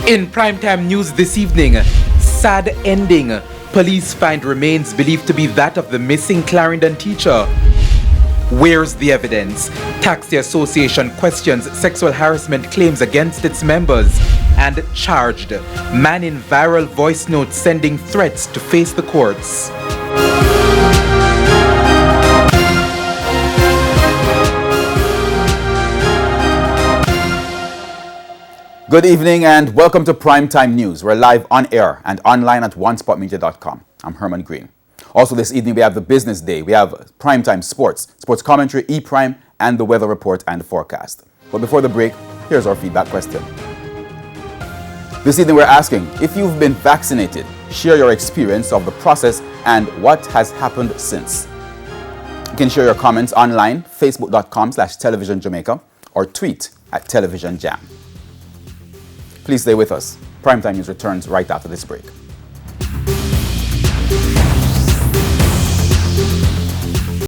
In primetime news this evening, sad ending. Police find remains believed to be that of the missing Clarendon teacher. Where's the evidence? Taxi Association questions sexual harassment claims against its members. And charged. Man in viral voice note sending threats to face the courts. Good evening and welcome to Primetime News. We're live on air and online at onespotmedia.com. I'm Herman Green. Also this evening we have the business day. We have Primetime Sports, sports commentary, E-Prime, and the weather report and forecast. But before the break, here's our feedback question. This evening we're asking, if you've been vaccinated, share your experience of the process and what has happened since. You can share your comments online, facebook.com/televisionjamaica, or tweet at televisionjam. Please stay with us. Primetime News returns right after this break.